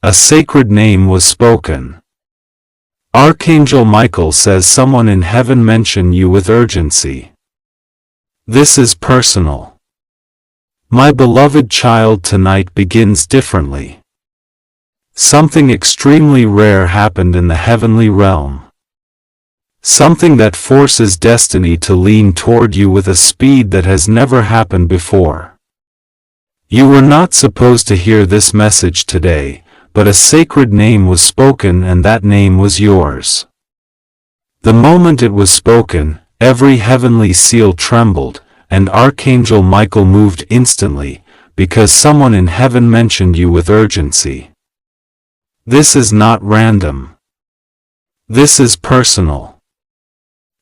A sacred name was spoken. Archangel Michael says someone in heaven mention you with urgency. This is personal. My beloved child, tonight begins differently. Something extremely rare happened in the heavenly realm. Something that forces destiny to lean toward you with a speed that has never happened before. You were not supposed to hear this message today, but a sacred name was spoken, and that name was yours. The moment it was spoken, every heavenly seal trembled, and Archangel Michael moved instantly, because someone in heaven mentioned you with urgency. This is not random. This is personal.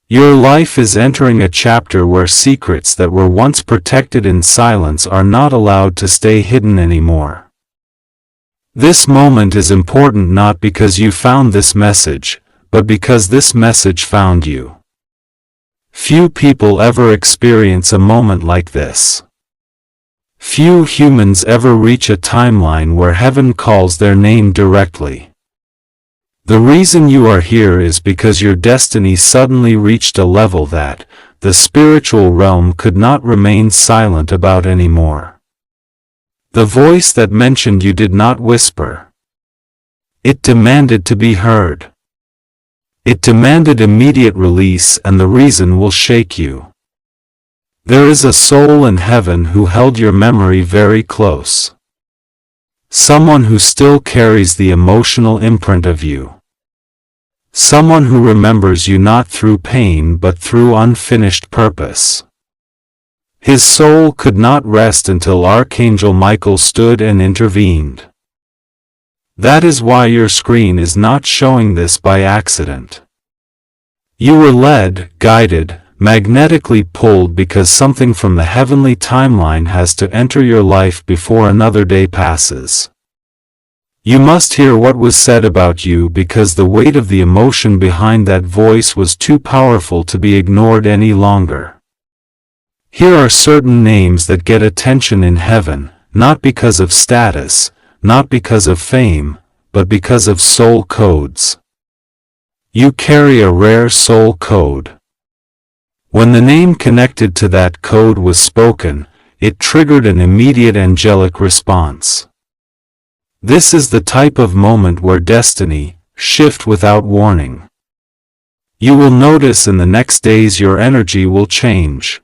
Your life is entering a chapter where secrets that were once protected in silence are not allowed to stay hidden anymore. This moment is important not because you found this message, but because this message found you. Few people ever experience a moment like this. Few humans ever reach a timeline where heaven calls their name directly. The reason you are here is because your destiny suddenly reached a level that the spiritual realm could not remain silent about anymore. The voice that mentioned you did not whisper. It demanded to be heard. It demanded immediate release, and the reason will shake you. There is a soul in heaven who held your memory very close. Someone who still carries the emotional imprint of you. Someone who remembers you not through pain but through unfinished purpose. His soul could not rest until Archangel Michael stood and intervened. That is why your screen is not showing this by accident. You were led, guided, magnetically pulled because something from the heavenly timeline has to enter your life before another day passes. You must hear what was said about you because the weight of the emotion behind that voice was too powerful to be ignored any longer. Here are certain names that get attention in heaven, not because of status, not because of fame, but because of soul codes. You carry a rare soul code. When the name connected to that code was spoken, it triggered an immediate angelic response. This is the type of moment where destiny shifts without warning. You will notice in the next days your energy will change.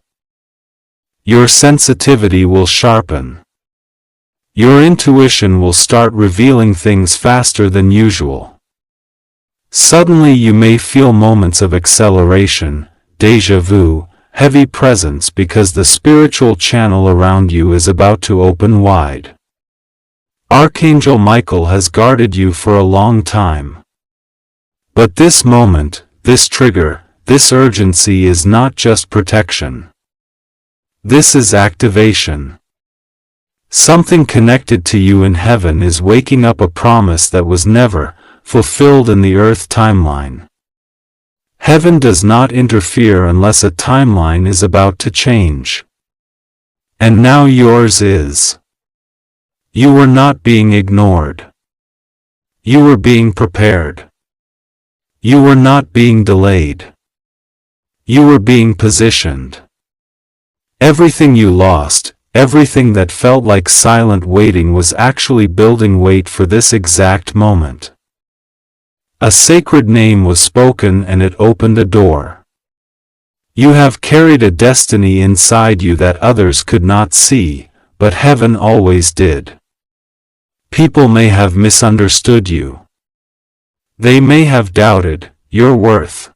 Your sensitivity will sharpen. Your intuition will start revealing things faster than usual. Suddenly you may feel moments of acceleration, déjà vu, heavy presence because the spiritual channel around you is about to open wide. Archangel Michael has guarded you for a long time. But this moment, this trigger, this urgency is not just protection. This is activation. Something connected to you in heaven is waking up a promise that was never fulfilled in the earth timeline. Heaven does not interfere unless a timeline is about to change. And now yours is. You were not being ignored. You were being prepared. You were not being delayed. You were being positioned. Everything you lost, everything that felt like silent waiting was actually building weight for this exact moment. A sacred name was spoken and it opened a door. You have carried a destiny inside you that others could not see, but heaven always did. People may have misunderstood you. They may have doubted your worth.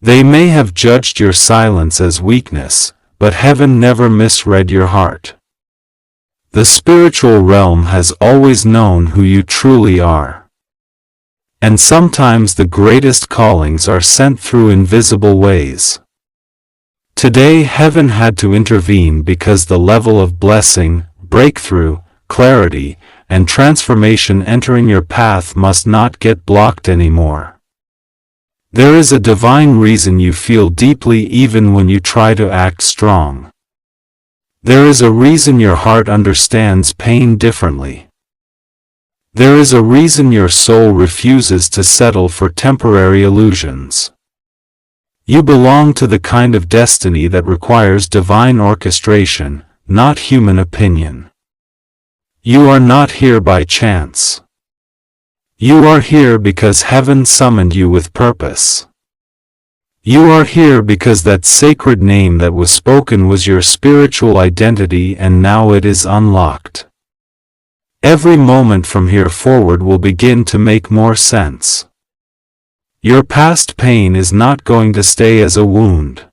They may have judged your silence as weakness, but heaven never misread your heart. The spiritual realm has always known who you truly are. And sometimes the greatest callings are sent through invisible ways. Today heaven had to intervene because the level of blessing, breakthrough, clarity, and transformation entering your path must not get blocked anymore. There is a divine reason you feel deeply even when you try to act strong. There is a reason your heart understands pain differently. There is a reason your soul refuses to settle for temporary illusions. You belong to the kind of destiny that requires divine orchestration, not human opinion. You are not here by chance. You are here because heaven summoned you with purpose. You are here because that sacred name that was spoken was your spiritual identity, and now it is unlocked. Every moment from here forward will begin to make more sense. Your past pain is not going to stay as a wound.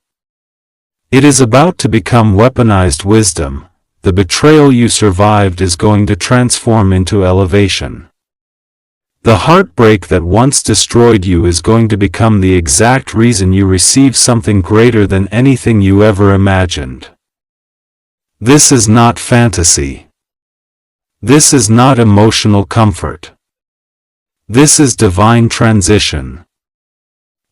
It is about to become weaponized wisdom. The betrayal you survived is going to transform into elevation. The heartbreak that once destroyed you is going to become the exact reason you receive something greater than anything you ever imagined. This is not fantasy. This is not emotional comfort. This is divine transition.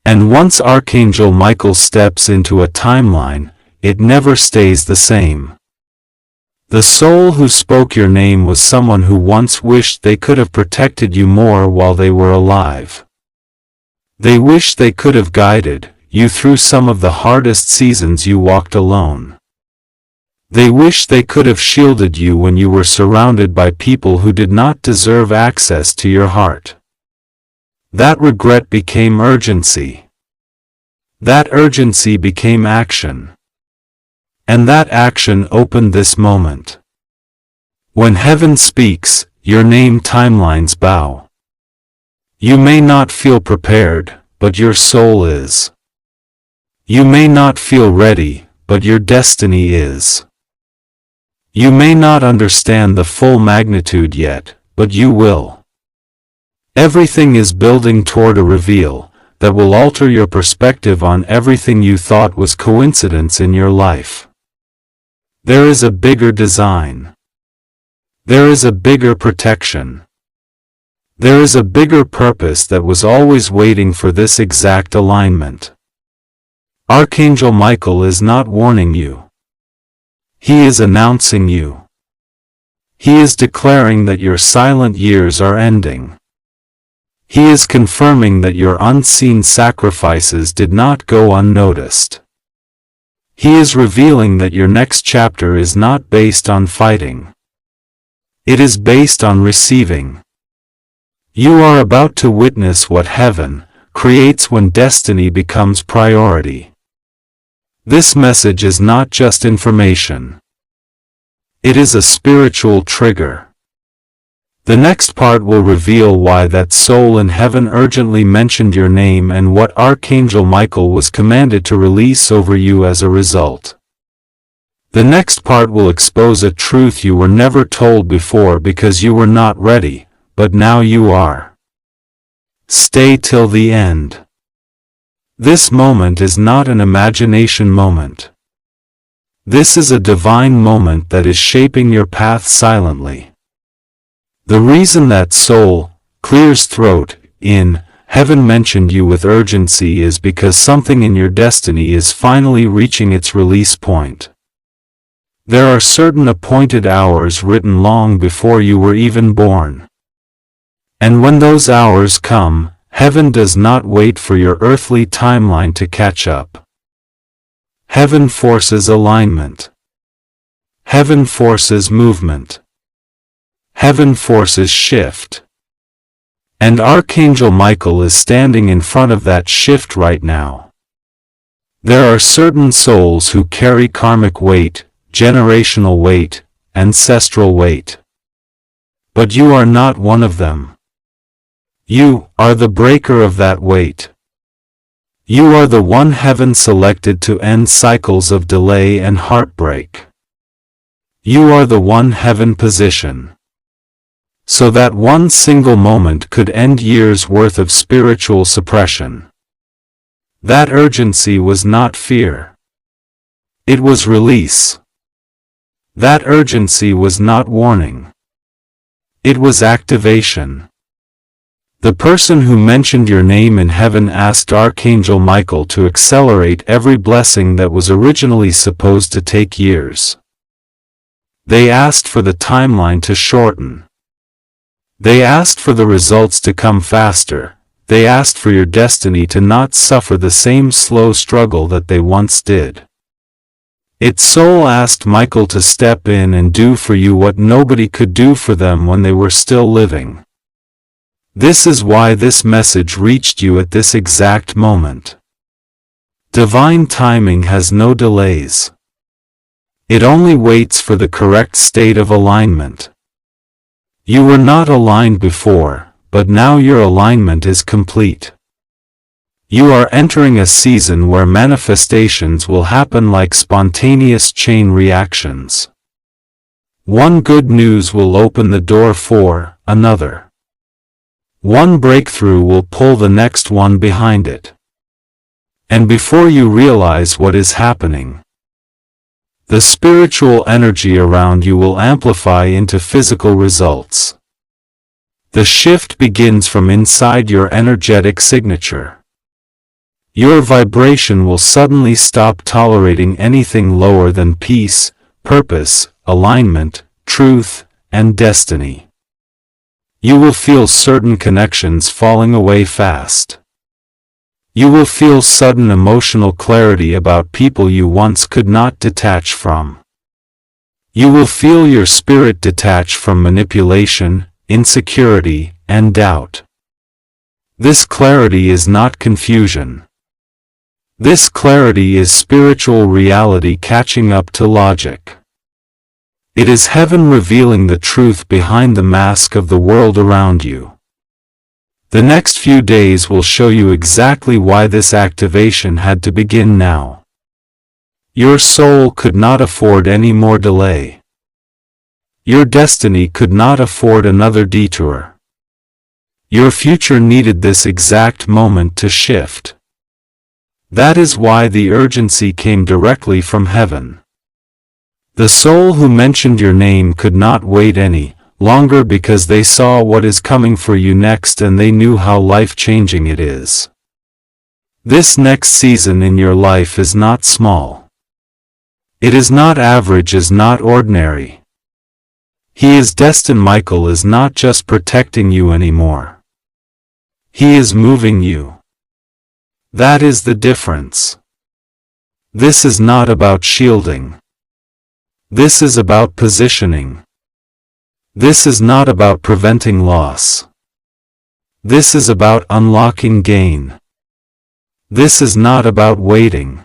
And once Archangel Michael steps into a timeline, it never stays the same. The soul who spoke your name was someone who once wished they could have protected you more while they were alive. They wished they could have guided you through some of the hardest seasons you walked alone. They wished they could have shielded you when you were surrounded by people who did not deserve access to your heart. That regret became urgency. That urgency became action. And that action opened this moment. When heaven speaks, your name timelines bow. You may not feel prepared, but your soul is. You may not feel ready, but your destiny is. You may not understand the full magnitude yet, but you will. Everything is building toward a reveal that will alter your perspective on everything you thought was coincidence in your life. There is a bigger design. There is a bigger protection. There is a bigger purpose that was always waiting for this exact alignment. Archangel Michael is not warning you. He is announcing you. He is declaring that your silent years are ending. He is confirming that your unseen sacrifices did not go unnoticed. He is revealing that your next chapter is not based on fighting. It is based on receiving. You are about to witness what heaven creates when destiny becomes priority. This message is not just information. It is a spiritual trigger. The next part will reveal why that soul in heaven urgently mentioned your name and what Archangel Michael was commanded to release over you as a result. The next part will expose a truth you were never told before because you were not ready, but now you are. Stay till the end. This moment is not an imagination moment. This is a divine moment that is shaping your path silently. The reason that soul clears throat in heaven mentioned you with urgency is because something in your destiny is finally reaching its release point. There are certain appointed hours written long before you were even born. And when those hours come, heaven does not wait for your earthly timeline to catch up. Heaven forces alignment. Heaven forces movement. Heaven forces shift. And Archangel Michael is standing in front of that shift right now. There are certain souls who carry karmic weight, generational weight, ancestral weight. But you are not one of them. You are the breaker of that weight. You are the one heaven selected to end cycles of delay and heartbreak. You are the one heaven positioned so that one single moment could end years' worth of spiritual suppression. That urgency was not fear. It was release. That urgency was not warning. It was activation. The person who mentioned your name in heaven asked Archangel Michael to accelerate every blessing that was originally supposed to take years. They asked for the timeline to shorten. They asked for the results to come faster. They asked for your destiny to not suffer the same slow struggle that they once did. Its soul asked Michael to step in and do for you what nobody could do for them when they were still living. This is why this message reached you at this exact moment. Divine timing has no delays. It only waits for the correct state of alignment. You were not aligned before, but now your alignment is complete. You are entering a season where manifestations will happen like spontaneous chain reactions. One good news will open the door for another. One breakthrough will pull the next one behind it. And before you realize what is happening, the spiritual energy around you will amplify into physical results. The shift begins from inside your energetic signature. Your vibration will suddenly stop tolerating anything lower than peace, purpose, alignment, truth, and destiny. You will feel certain connections falling away fast. You will feel sudden emotional clarity about people you once could not detach from. You will feel your spirit detach from manipulation, insecurity, and doubt. This clarity is not confusion. This clarity is spiritual reality catching up to logic. It is heaven revealing the truth behind the mask of the world around you. The next few days will show you exactly why this activation had to begin now. Your soul could not afford any more delay. Your destiny could not afford another detour. Your future needed this exact moment to shift. That is why the urgency came directly from heaven. The soul who mentioned your name could not wait any longer because they saw what is coming for you next and they knew how life-changing it is. This next season in your life is not small. It is not average, is not ordinary. He is destined. Michael is not just protecting you anymore. He is moving you. That is the difference. This is not about shielding. This is about positioning. This is not about preventing loss. This is about unlocking gain. This is not about waiting.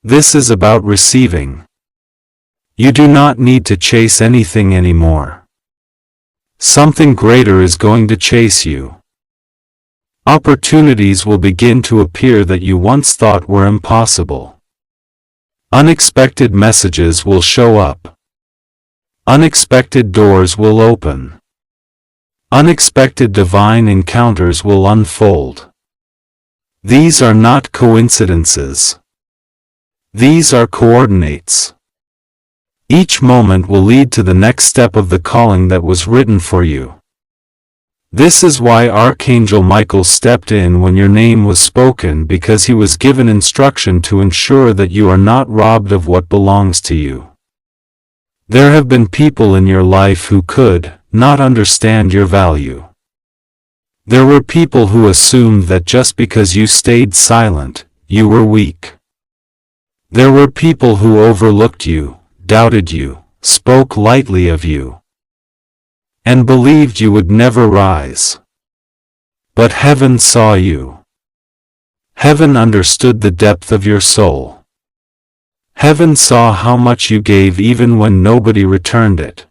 This is about receiving. You do not need to chase anything anymore. Something greater is going to chase you. Opportunities will begin to appear that you once thought were impossible. Unexpected messages will show up. Unexpected doors will open. Unexpected divine encounters will unfold. These are not coincidences. These are coordinates. Each moment will lead to the next step of the calling that was written for you. This is why Archangel Michael stepped in when your name was spoken, because he was given instruction to ensure that you are not robbed of what belongs to you. There have been people in your life who could not understand your value. There were people who assumed that just because you stayed silent, you were weak. There were people who overlooked you, doubted you, spoke lightly of you, and believed you would never rise. But heaven saw you. Heaven understood the depth of your soul. Heaven saw how much you gave even when nobody returned it.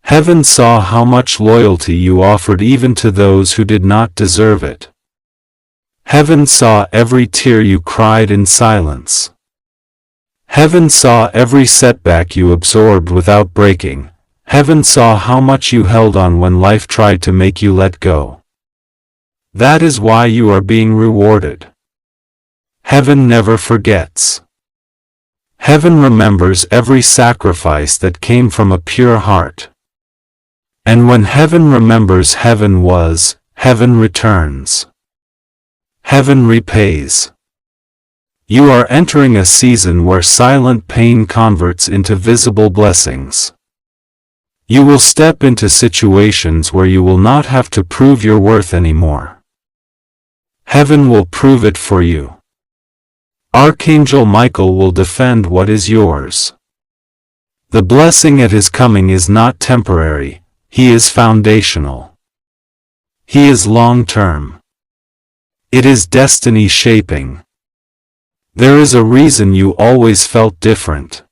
Heaven saw how much loyalty you offered even to those who did not deserve it. Heaven saw every tear you cried in silence. Heaven saw every setback you absorbed without breaking. Heaven saw how much you held on when life tried to make you let go. That is why you are being rewarded. Heaven never forgets. Heaven remembers every sacrifice that came from a pure heart. And when heaven remembers, heaven returns. Heaven repays. You are entering a season where silent pain converts into visible blessings. You will step into situations where you will not have to prove your worth anymore. Heaven will prove it for you. Archangel Michael will defend what is yours. The blessing at his coming is not temporary, he is foundational. He is long-term. It is destiny shaping. There is a reason you always felt different.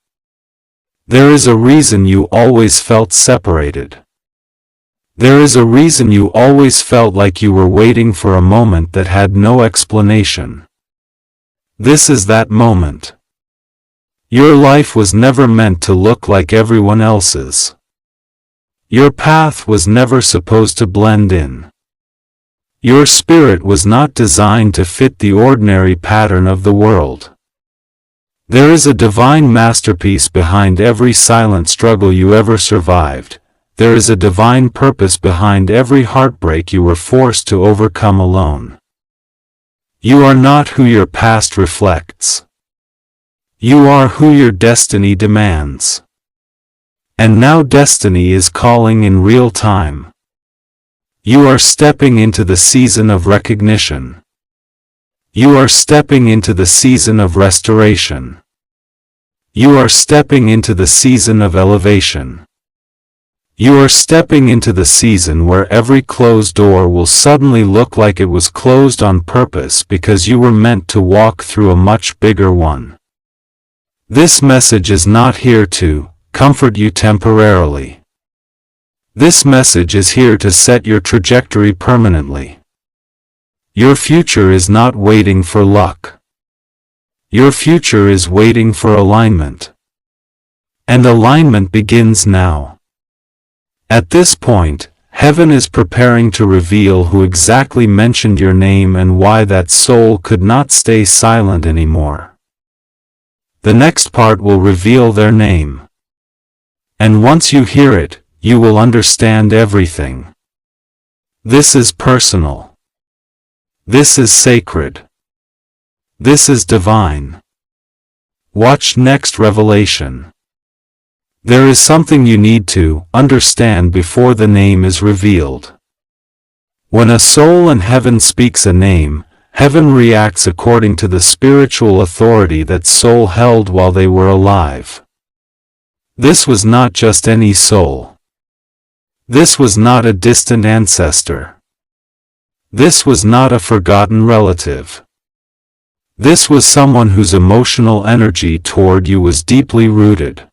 There is a reason you always felt separated. There is a reason you always felt like you were waiting for a moment that had no explanation. This is that moment. Your life was never meant to look like everyone else's. Your path was never supposed to blend in. Your spirit was not designed to fit the ordinary pattern of the world. There is a divine masterpiece behind every silent struggle you ever survived. There is a divine purpose behind every heartbreak you were forced to overcome alone. You are not who your past reflects. You are who your destiny demands. And now destiny is calling in real time. You are stepping into the season of recognition. You are stepping into the season of restoration. You are stepping into the season of elevation. You are stepping into the season where every closed door will suddenly look like it was closed on purpose because you were meant to walk through a much bigger one. This message is not here to comfort you temporarily. This message is here to set your trajectory permanently. Your future is not waiting for luck. Your future is waiting for alignment. And alignment begins now. At this point, heaven is preparing to reveal who exactly mentioned your name and why that soul could not stay silent anymore. The next part will reveal their name. And once you hear it, you will understand everything. This is personal. This is sacred. This is divine. Watch next revelation. There is something you need to understand before the name is revealed. When a soul in heaven speaks a name, heaven reacts according to the spiritual authority that soul held while they were alive. This was not just any soul. This was not a distant ancestor. This was not a forgotten relative. This was someone whose emotional energy toward you was deeply rooted.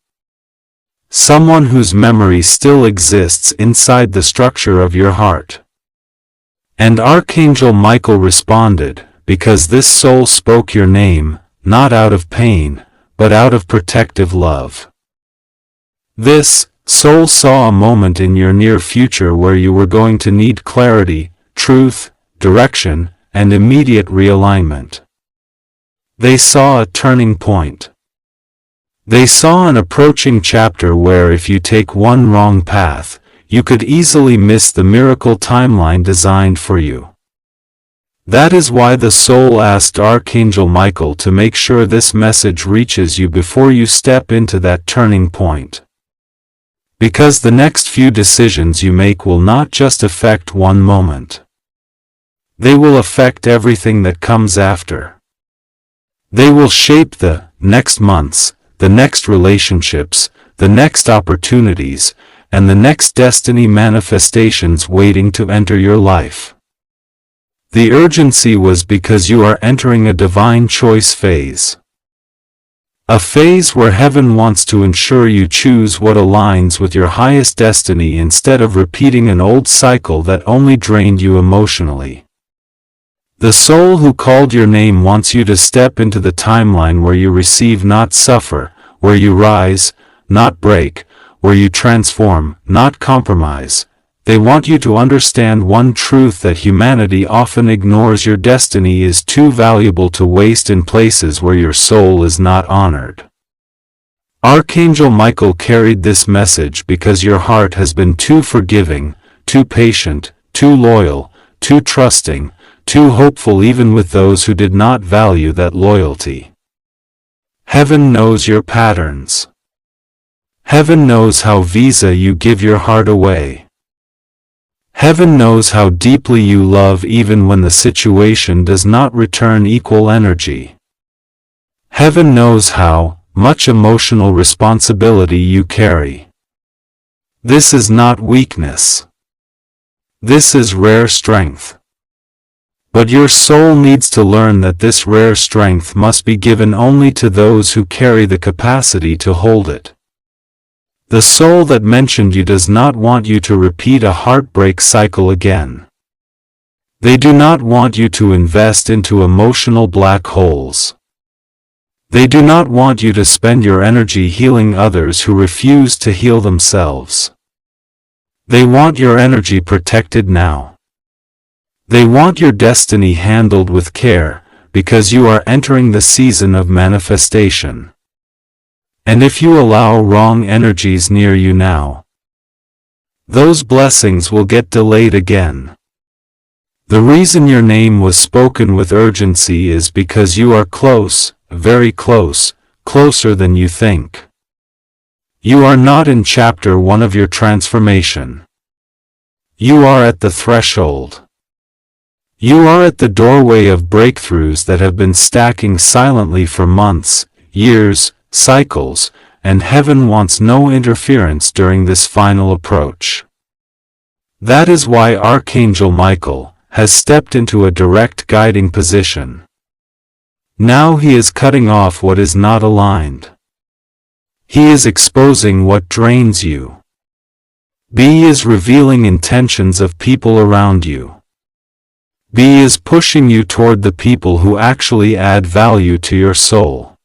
Someone whose memory still exists inside the structure of your heart. And Archangel Michael responded, because this soul spoke your name, not out of pain, but out of protective love. This soul saw a moment in your near future where you were going to need clarity, truth, direction, and immediate realignment. They saw a turning point. They saw an approaching chapter where if you take one wrong path, you could easily miss the miracle timeline designed for you. That is why the soul asked Archangel Michael to make sure this message reaches you before you step into that turning point. Because the next few decisions you make will not just affect one moment. They will affect everything that comes after. They will shape the next months, the next relationships, the next opportunities, and the next destiny manifestations waiting to enter your life. The urgency was because you are entering a divine choice phase. A phase where heaven wants to ensure you choose what aligns with your highest destiny instead of repeating an old cycle that only drained you emotionally. The soul who called your name wants you to step into the timeline where you receive, not suffer, where you rise, not break, where you transform, not compromise. They want you to understand one truth that humanity often ignores: your destiny is too valuable to waste in places where your soul is not honored. Archangel Michael carried this message because your heart has been too forgiving, too patient, too loyal, too trusting, too hopeful even with those who did not value that loyalty. Heaven knows your patterns. Heaven knows how Visa you give your heart away. Heaven knows how deeply you love even when the situation does not return equal energy. Heaven knows how much emotional responsibility you carry. This is not weakness. This is rare strength. But your soul needs to learn that this rare strength must be given only to those who carry the capacity to hold it. The soul that mentioned you does not want you to repeat a heartbreak cycle again. They do not want you to invest into emotional black holes. They do not want you to spend your energy healing others who refuse to heal themselves. They want your energy protected now. They want your destiny handled with care, because you are entering the season of manifestation. And if you allow wrong energies near you now, those blessings will get delayed again. The reason your name was spoken with urgency is because you are close, very close, closer than you think. You are not in chapter 1 of your transformation. You are at the threshold. You are at the doorway of breakthroughs that have been stacking silently for months, years, cycles, and heaven wants no interference during this final approach. That is why Archangel Michael has stepped into a direct guiding position. Now he is cutting off what is not aligned. He is exposing what drains you. B is revealing intentions of people around you. B is pushing you toward the people who actually add value to your soul.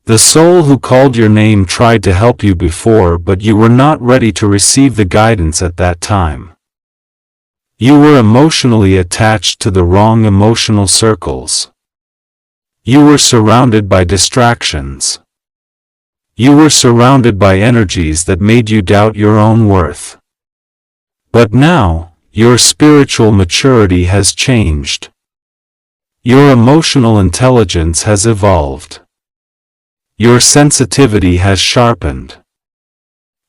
The soul who called your name tried to help you before, but you were not ready to receive the guidance at that time. You were emotionally attached to the wrong emotional circles. You were surrounded by distractions. You were surrounded by energies that made you doubt your own worth. But now, your spiritual maturity has changed. Your emotional intelligence has evolved. Your sensitivity has sharpened.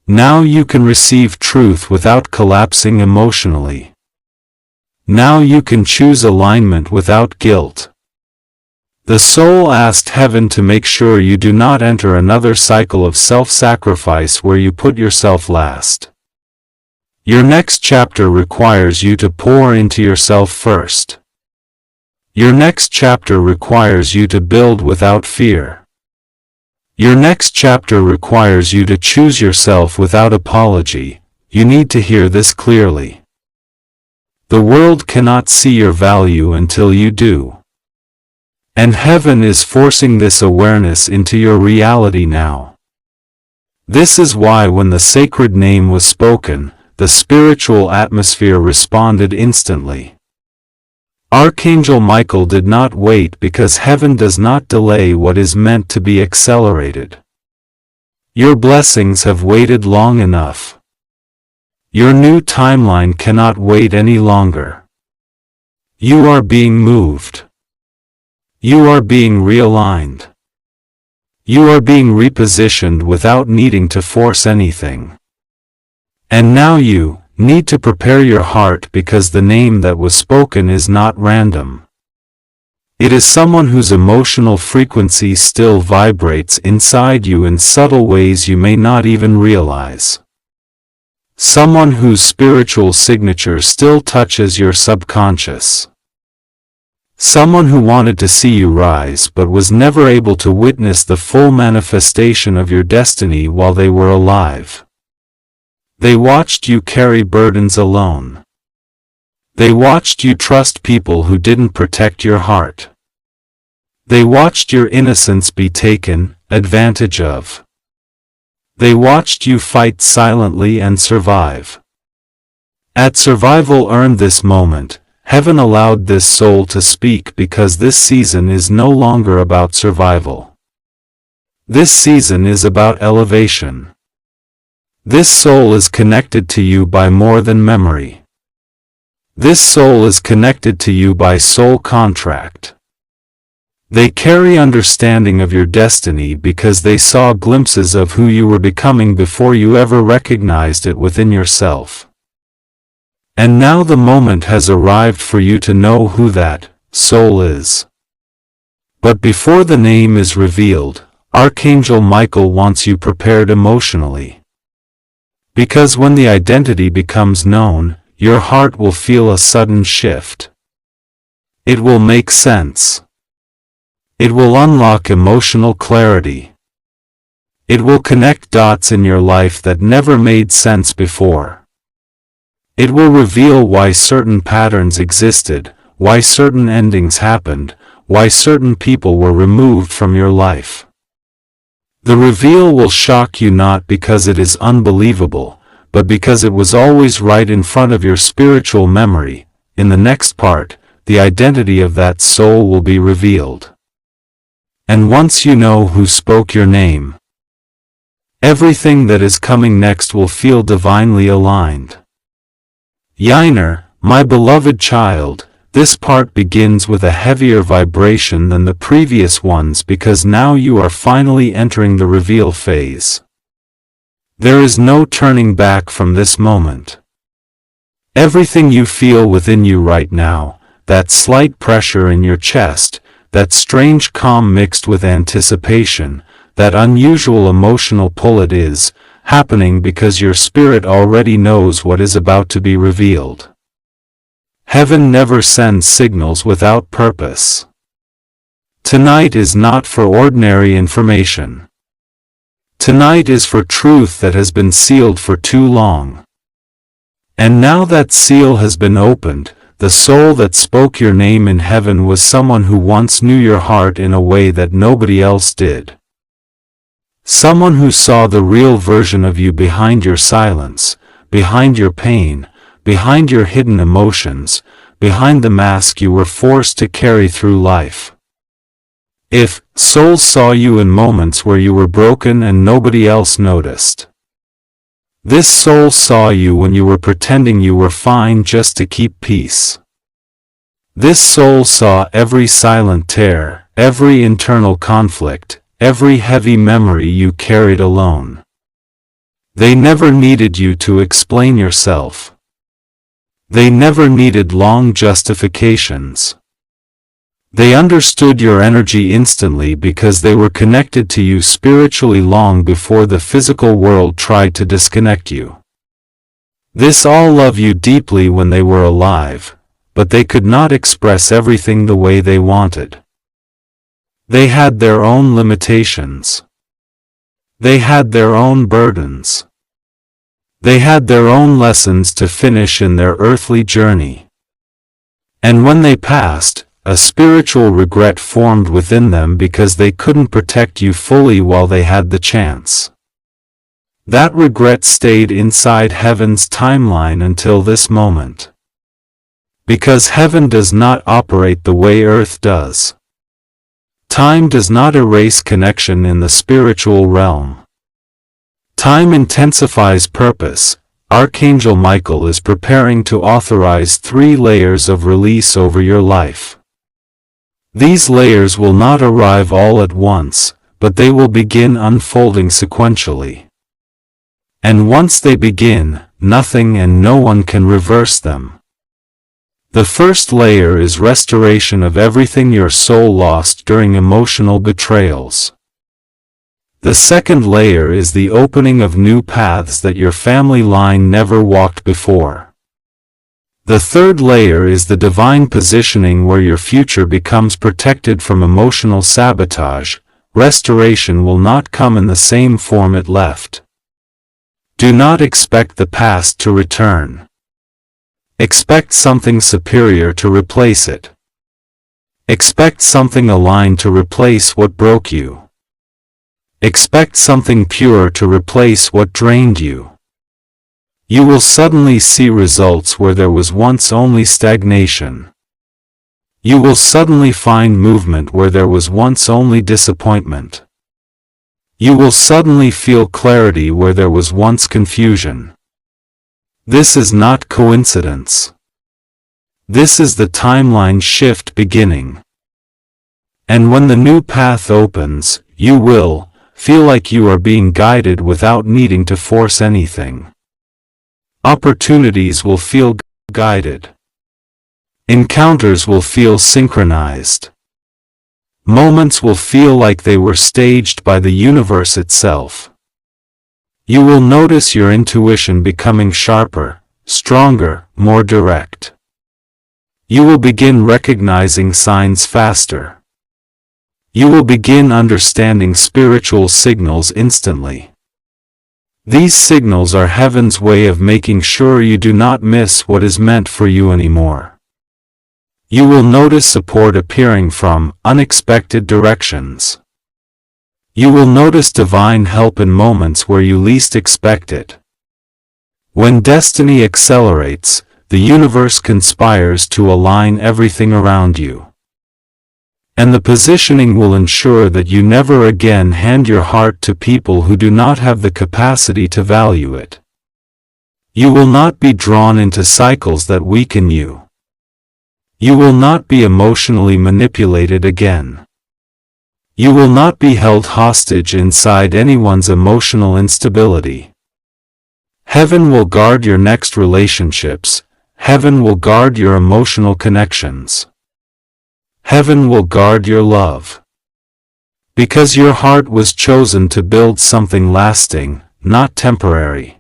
Now you can receive truth without collapsing emotionally. Now you can choose alignment without guilt. The soul asked heaven to make sure you do not enter another cycle of self-sacrifice where you put yourself last. Your next chapter requires you to pour into yourself first. Your next chapter requires you to build without fear. Your next chapter requires you to choose yourself without apology. You need to hear this clearly. The world cannot see your value until you do. And heaven is forcing this awareness into your reality now. This is why when the sacred name was spoken, the spiritual atmosphere responded instantly. Archangel Michael did not wait because heaven does not delay what is meant to be accelerated. Your blessings have waited long enough. Your new timeline cannot wait any longer. You are being moved. You are being realigned. You are being repositioned without needing to force anything. And now you need to prepare your heart because the name that was spoken is not random. It is someone whose emotional frequency still vibrates inside you in subtle ways you may not even realize. Someone whose spiritual signature still touches your subconscious. Someone who wanted to see you rise but was never able to witness the full manifestation of your destiny while they were alive. They watched you carry burdens alone. They watched you trust people who didn't protect your heart. They watched your innocence be taken advantage of. They watched you fight silently and survive. At Survival Earned This Moment, heaven allowed this soul to speak because this season is no longer about survival. This season is about elevation. This soul is connected to you by more than memory. This soul is connected to you by soul contract. They carry understanding of your destiny because they saw glimpses of who you were becoming before you ever recognized it within yourself. And now the moment has arrived for you to know who that soul is. But before the name is revealed, Archangel Michael wants you prepared emotionally. Because when the identity becomes known, your heart will feel a sudden shift. It will make sense. It will unlock emotional clarity. It will connect dots in your life that never made sense before. It will reveal why certain patterns existed, why certain endings happened, why certain people were removed from your life. The reveal will shock you not because it is unbelievable, but because it was always right in front of your spiritual memory. In the next part, the identity of that soul will be revealed. And once you know who spoke your name, everything that is coming next will feel divinely aligned. Yiner, my beloved child, this part begins with a heavier vibration than the previous ones because now you are finally entering the reveal phase. There is no turning back from this moment. Everything you feel within you right now, that slight pressure in your chest, that strange calm mixed with anticipation, that unusual emotional pull, it is happening because your spirit already knows what is about to be revealed. Heaven never sends signals without purpose. Tonight is not for ordinary information. Tonight is for truth that has been sealed for too long. And now that seal has been opened, the soul that spoke your name in heaven was someone who once knew your heart in a way that nobody else did. Someone who saw the real version of you behind your silence, behind your pain, behind your hidden emotions, behind the mask you were forced to carry through life. If soul saw you in moments where you were broken and nobody else noticed. This soul saw you when you were pretending you were fine just to keep peace. This soul saw every silent tear, every internal conflict, every heavy memory you carried alone. They never needed you to explain yourself. They never needed long justifications. They understood your energy instantly because they were connected to you spiritually long before the physical world tried to disconnect you. This all loved you deeply when they were alive, but they could not express everything the way they wanted. They had their own limitations. They had their own burdens. They had their own lessons to finish in their earthly journey. And when they passed, a spiritual regret formed within them because they couldn't protect you fully while they had the chance. That regret stayed inside heaven's timeline until this moment. Because heaven does not operate the way earth does. Time does not erase connection in the spiritual realm. Time intensifies purpose. Archangel Michael is preparing to authorize 3 layers of release over your life. These layers will not arrive all at once, but they will begin unfolding sequentially. And once they begin, nothing and no one can reverse them. The first layer is restoration of everything your soul lost during emotional betrayals. The second layer is the opening of new paths that your family line never walked before. The third layer is the divine positioning where your future becomes protected from emotional sabotage. Restoration will not come in the same form it left. Do not expect the past to return. Expect something superior to replace it. Expect something aligned to replace what broke you. Expect something pure to replace what drained you. You will suddenly see results where there was once only stagnation. You will suddenly find movement where there was once only disappointment. You will suddenly feel clarity where there was once confusion. This is not coincidence. This is the timeline shift beginning. And when the new path opens, you will feel like you are being guided without needing to force anything. Opportunities will feel guided. Encounters will feel synchronized. Moments will feel like they were staged by the universe itself. You will notice your intuition becoming sharper, stronger, more direct. You will begin recognizing signs faster. You will begin understanding spiritual signals instantly. These signals are heaven's way of making sure you do not miss what is meant for you anymore. You will notice support appearing from unexpected directions. You will notice divine help in moments where you least expect it. When destiny accelerates, the universe conspires to align everything around you. And the positioning will ensure that you never again hand your heart to people who do not have the capacity to value it. You will not be drawn into cycles that weaken you. You will not be emotionally manipulated again. You will not be held hostage inside anyone's emotional instability. Heaven will guard your next relationships. Heaven will guard your emotional connections. Heaven will guard your love. Because your heart was chosen to build something lasting, not temporary.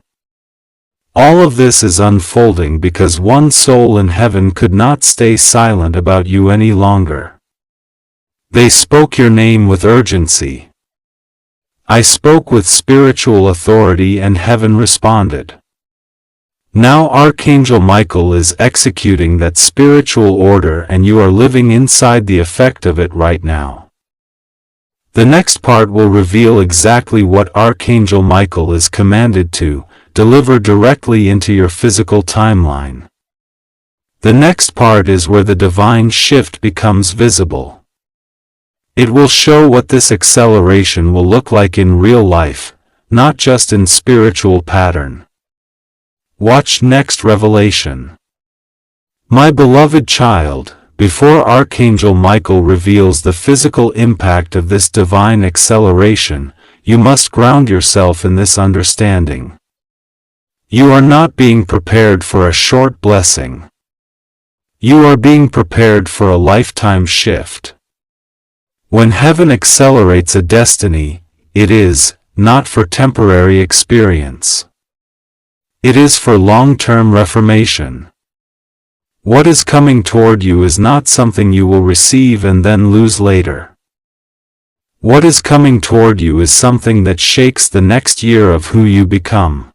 All of this is unfolding because one soul in heaven could not stay silent about you any longer. They spoke your name with urgency. I spoke with spiritual authority and heaven responded. Now Archangel Michael is executing that spiritual order and you are living inside the effect of it right now. The next part will reveal exactly what Archangel Michael is commanded to deliver directly into your physical timeline. The next part is where the divine shift becomes visible. It will show what this acceleration will look like in real life, not just in spiritual pattern. Watch next revelation. My beloved child, before Archangel Michael reveals the physical impact of this divine acceleration, you must ground yourself in this understanding. You are not being prepared for a short blessing. You are being prepared for a lifetime shift. When heaven accelerates a destiny, it is not for temporary experience. It is for long-term reformation. What is coming toward you is not something you will receive and then lose later. What is coming toward you is something that shakes the next year of who you become.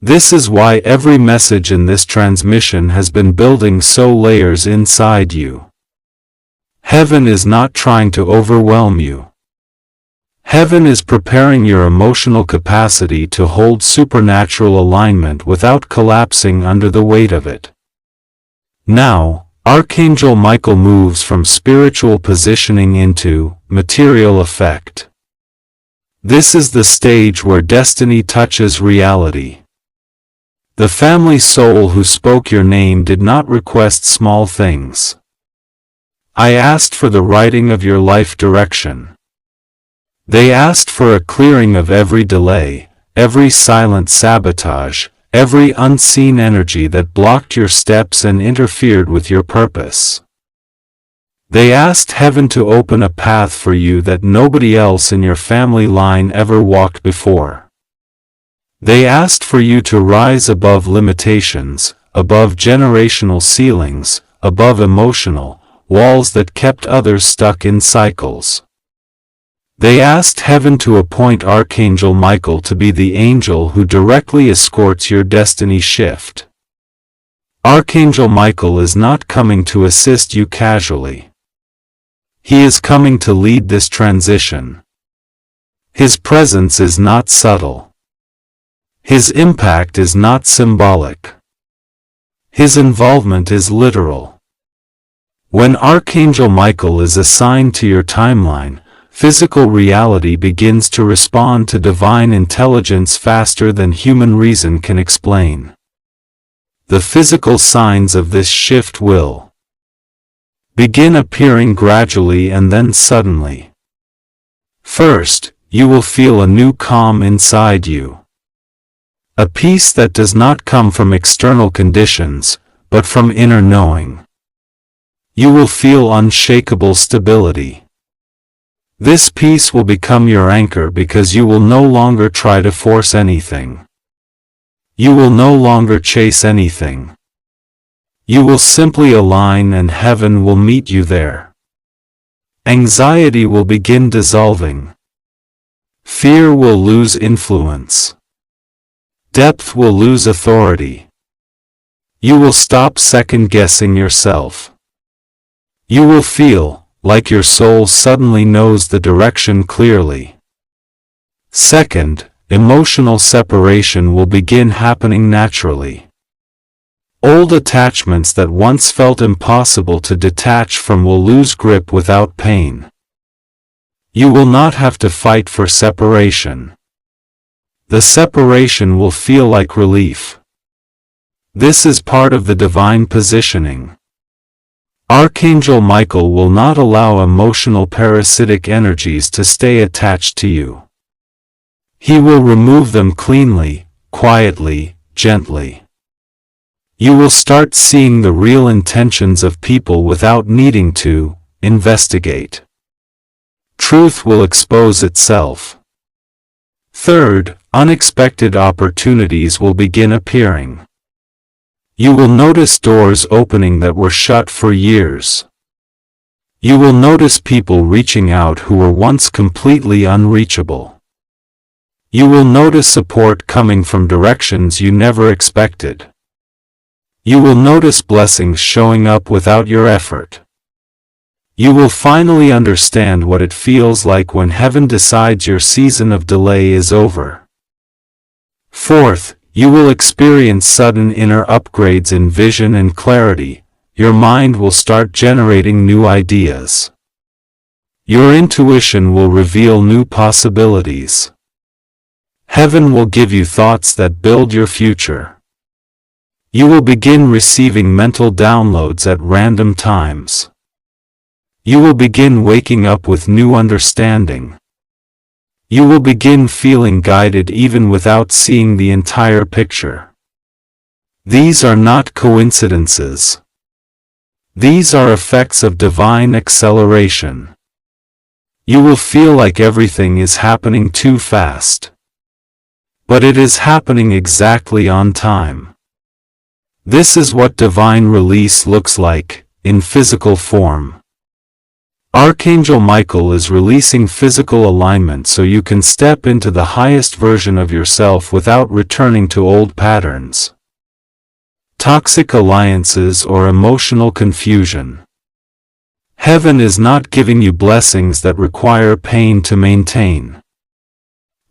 This is why every message in this transmission has been building so layers inside you. Heaven is not trying to overwhelm you. Heaven is preparing your emotional capacity to hold supernatural alignment without collapsing under the weight of it. Now, Archangel Michael moves from spiritual positioning into material effect. This is the stage where destiny touches reality. The family soul who spoke your name did not request small things. I asked for the writing of your life direction. They asked for a clearing of every delay, every silent sabotage, every unseen energy that blocked your steps and interfered with your purpose. They asked heaven to open a path for you that nobody else in your family line ever walked before. They asked for you to rise above limitations, above generational ceilings, above emotional walls that kept others stuck in cycles. They asked heaven to appoint Archangel Michael to be the angel who directly escorts your destiny shift. Archangel Michael is not coming to assist you casually. He is coming to lead this transition. His presence is not subtle. His impact is not symbolic. His involvement is literal. When Archangel Michael is assigned to your timeline, physical reality begins to respond to divine intelligence faster than human reason can explain. The physical signs of this shift will begin appearing gradually and then suddenly. First, you will feel a new calm inside you. A peace that does not come from external conditions, but from inner knowing. You will feel unshakable stability. This peace will become your anchor because you will no longer try to force anything. You will no longer chase anything. You will simply align and heaven will meet you there. Anxiety will begin dissolving. Fear will lose influence. Depth will lose authority. You will stop second-guessing yourself. You will feel like your soul suddenly knows the direction clearly. Second, emotional separation will begin happening naturally. Old attachments that once felt impossible to detach from will lose grip without pain. You will not have to fight for separation. The separation will feel like relief. This is part of the divine positioning. Archangel Michael will not allow emotional parasitic energies to stay attached to you. He will remove them cleanly, quietly, gently. You will start seeing the real intentions of people without needing to investigate. Truth will expose itself. Third, unexpected opportunities will begin appearing. You will notice doors opening that were shut for years. You will notice people reaching out who were once completely unreachable. You will notice support coming from directions you never expected. You will notice blessings showing up without your effort. You will finally understand what it feels like when heaven decides your season of delay is over. Fourth, you will experience sudden inner upgrades in vision and clarity. Your mind will start generating new ideas. Your intuition will reveal new possibilities. Heaven will give you thoughts that build your future. You will begin receiving mental downloads at random times. You will begin waking up with new understanding. You will begin feeling guided even without seeing the entire picture. These are not coincidences. These are effects of divine acceleration. You will feel like everything is happening too fast. But it is happening exactly on time. This is what divine release looks like, in physical form. Archangel Michael is releasing physical alignment so you can step into the highest version of yourself without returning to old patterns, toxic alliances, or emotional confusion. Heaven is not giving you blessings that require pain to maintain.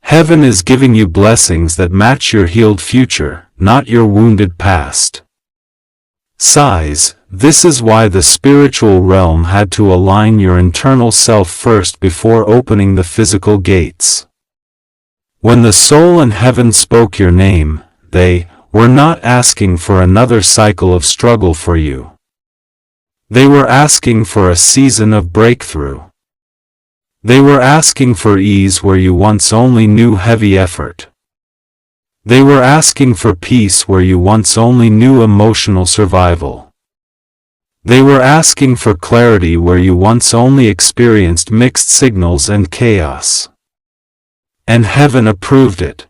Heaven is giving you blessings that match your healed future, not your wounded past. Size. This is why the spiritual realm had to align your internal self first before opening the physical gates. When the soul and heaven spoke your name, they were not asking for another cycle of struggle for you. They were asking for a season of breakthrough. They were asking for ease where you once only knew heavy effort. They were asking for peace where you once only knew emotional survival. They were asking for clarity where you once only experienced mixed signals and chaos. And heaven approved it.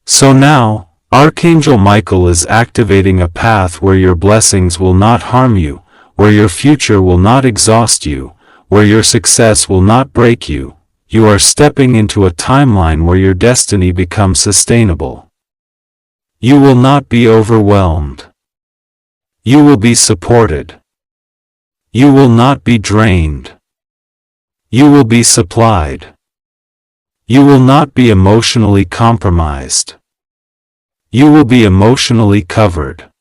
So now, Archangel Michael is activating a path where your blessings will not harm you, where your future will not exhaust you, where your success will not break you. You are stepping into a timeline where your destiny becomes sustainable. You will not be overwhelmed. You will be supported. You will not be drained. You will be supplied. You will not be emotionally compromised. You will be emotionally covered.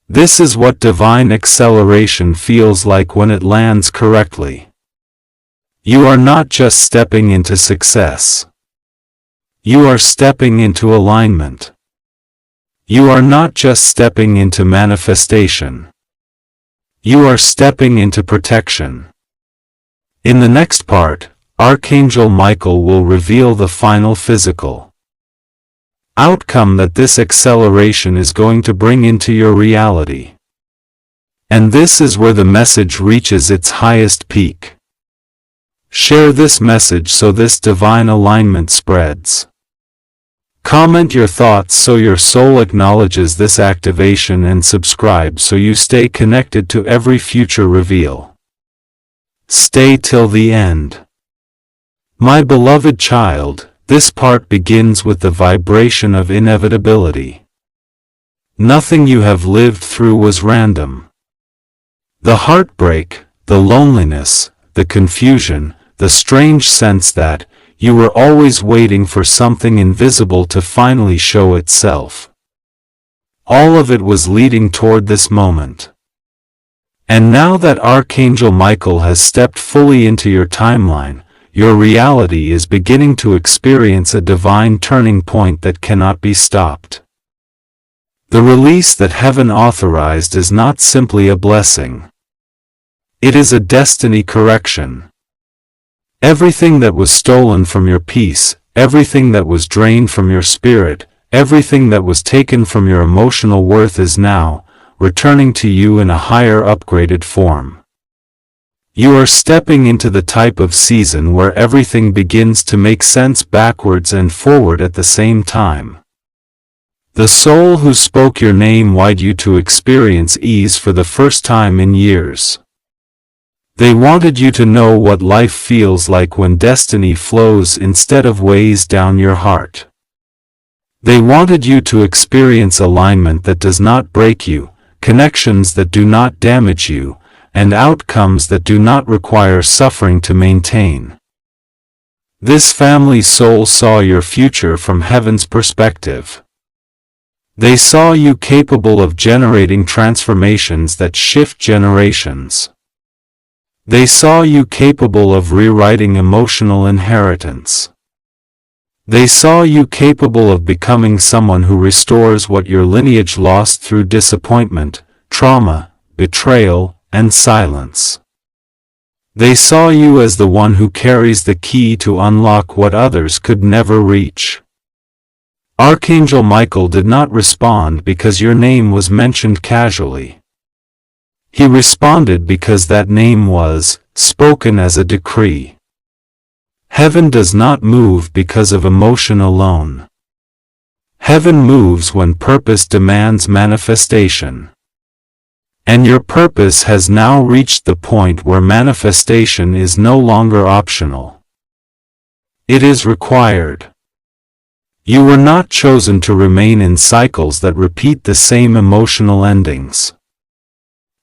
This is what divine acceleration feels like when it lands correctly. You are not just stepping into success. You are stepping into alignment. You are not just stepping into manifestation. You are stepping into protection. In the next part, Archangel Michael will reveal the final physical outcome that this acceleration is going to bring into your reality. And this is where the message reaches its highest peak. Share this message so this divine alignment spreads. Comment your thoughts so your soul acknowledges this activation, and subscribe so you stay connected to every future reveal. Stay till the end. My beloved child, this part begins with the vibration of inevitability. Nothing you have lived through was random. The heartbreak, the loneliness, the confusion, the strange sense that you were always waiting for something invisible to finally show itself. All of it was leading toward this moment. And now that Archangel Michael has stepped fully into your timeline, your reality is beginning to experience a divine turning point that cannot be stopped. The release that heaven authorized is not simply a blessing. It is a destiny correction. Everything that was stolen from your peace, everything that was drained from your spirit, everything that was taken from your emotional worth is now returning to you in a higher upgraded form. You are stepping into the type of season where everything begins to make sense backwards and forward at the same time. The soul who spoke your name wanted you to experience ease for the first time in years. They wanted you to know what life feels like when destiny flows instead of weighs down your heart. They wanted you to experience alignment that does not break you, connections that do not damage you, and outcomes that do not require suffering to maintain. This family soul saw your future from heaven's perspective. They saw you capable of generating transformations that shift generations. They saw you capable of rewriting emotional inheritance. They saw you capable of becoming someone who restores what your lineage lost through disappointment, trauma, betrayal, and silence. They saw you as the one who carries the key to unlock what others could never reach. Archangel Michael did not respond because your name was mentioned casually. He responded because that name was spoken as a decree. Heaven does not move because of emotion alone. Heaven moves when purpose demands manifestation. And your purpose has now reached the point where manifestation is no longer optional. It is required. You were not chosen to remain in cycles that repeat the same emotional endings.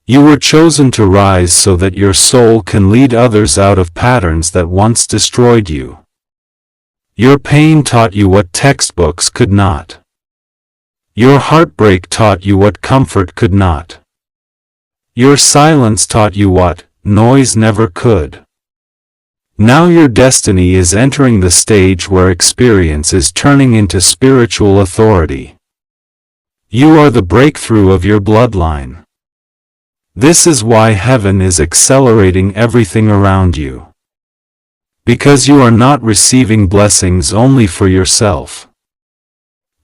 You were chosen to rise so that your soul can lead others out of patterns that once destroyed you. Your pain taught you what textbooks could not. Your heartbreak taught you what comfort could not. Your silence taught you what noise never could. Now your destiny is entering the stage where experience is turning into spiritual authority. You are the breakthrough of your bloodline. This is why heaven is accelerating everything around you. Because you are not receiving blessings only for yourself.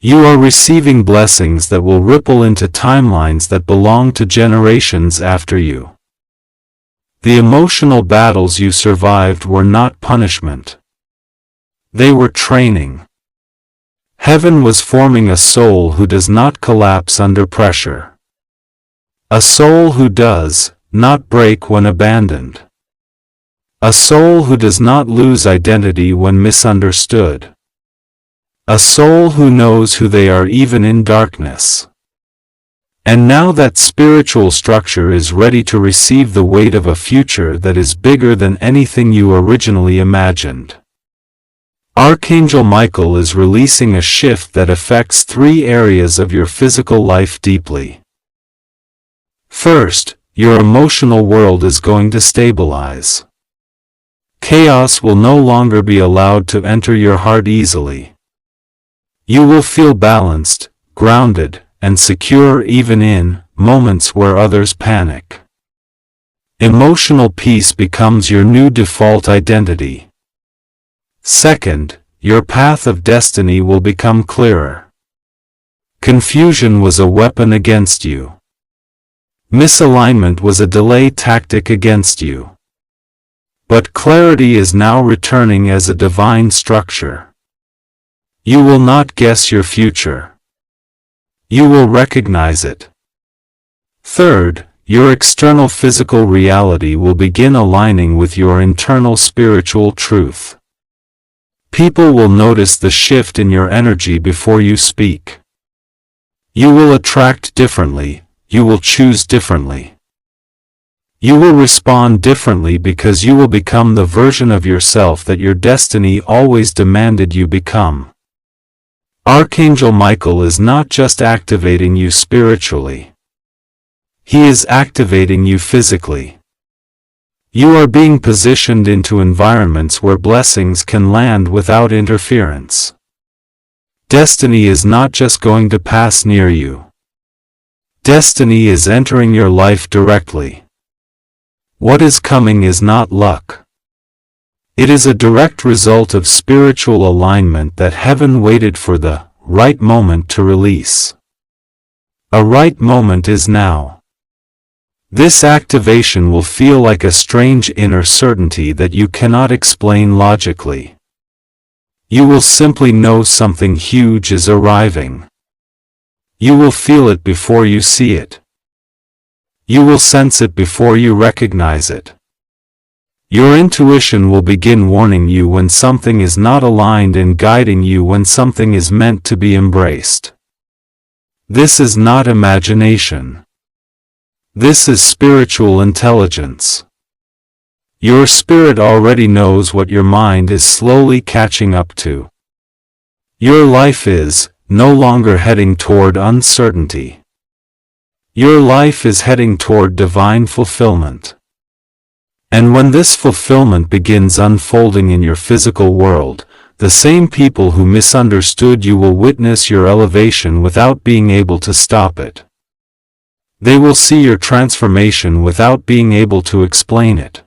You are receiving blessings that will ripple into timelines that belong to generations after you. The emotional battles you survived were not punishment. They were training. Heaven was forming a soul who does not collapse under pressure. A soul who does not break when abandoned. A soul who does not lose identity when misunderstood. A soul who knows who they are even in darkness. And now that spiritual structure is ready to receive the weight of a future that is bigger than anything you originally imagined. Archangel Michael is releasing a shift that affects 3 areas of your physical life deeply. First, your emotional world is going to stabilize. Chaos will no longer be allowed to enter your heart easily. You will feel balanced, grounded, and secure even in moments where others panic. Emotional peace becomes your new default identity. Second, your path of destiny will become clearer. Confusion was a weapon against you. Misalignment was a delay tactic against you. But clarity is now returning as a divine structure. You will not guess your future. You will recognize it. Third, your external physical reality will begin aligning with your internal spiritual truth. People will notice the shift in your energy before you speak. You will attract differently, you will choose differently. You will respond differently because you will become the version of yourself that your destiny always demanded you become. Archangel Michael is not just activating you spiritually. He is activating you physically. You are being positioned into environments where blessings can land without interference. Destiny is not just going to pass near you. Destiny is entering your life directly. What is coming is not luck. It is a direct result of spiritual alignment that heaven waited for the right moment to release. A right moment is now. This activation will feel like a strange inner certainty that you cannot explain logically. You will simply know something huge is arriving. You will feel it before you see it. You will sense it before you recognize it. Your intuition will begin warning you when something is not aligned and guiding you when something is meant to be embraced. This is not imagination. This is spiritual intelligence. Your spirit already knows what your mind is slowly catching up to. Your life is no longer heading toward uncertainty. Your life is heading toward divine fulfillment. And when this fulfillment begins unfolding in your physical world, the same people who misunderstood you will witness your elevation without being able to stop it. They will see your transformation without being able to explain it.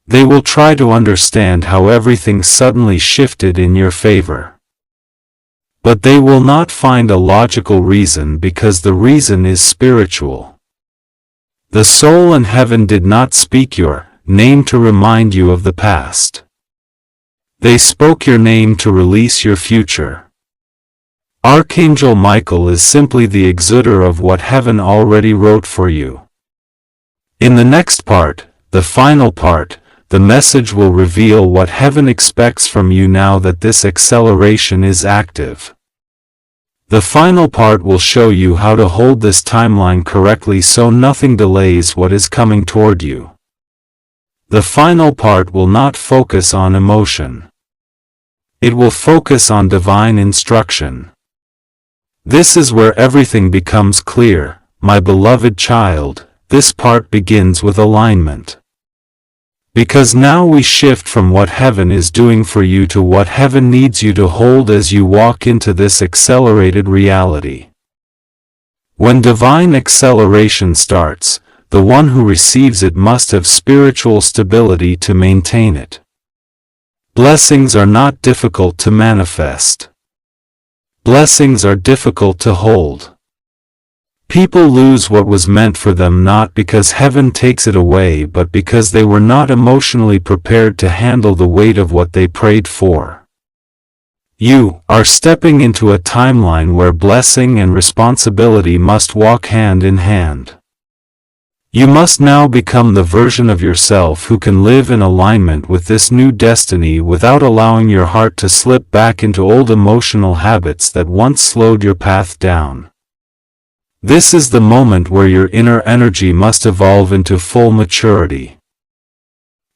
They will try to understand how everything suddenly shifted in your favor. But they will not find a logical reason because the reason is spiritual. The soul and heaven did not speak your name to remind you of the past. They spoke your name to release your future. Archangel Michael is simply the exuder of what heaven already wrote for you. In the next part, the final part, the message will reveal what heaven expects from you now that this acceleration is active. The final part will show you how to hold this timeline correctly so nothing delays what is coming toward you. The final part will not focus on emotion. It will focus on divine instruction. This is where everything becomes clear, my beloved child. This part begins with alignment. Because now we shift from what heaven is doing for you to what heaven needs you to hold as you walk into this accelerated reality. When divine acceleration starts, the one who receives it must have spiritual stability to maintain it. Blessings are not difficult to manifest. Blessings are difficult to hold. People lose what was meant for them not because heaven takes it away but because they were not emotionally prepared to handle the weight of what they prayed for. You are stepping into a timeline where blessing and responsibility must walk hand in hand. You must now become the version of yourself who can live in alignment with this new destiny without allowing your heart to slip back into old emotional habits that once slowed your path down. This is the moment where your inner energy must evolve into full maturity.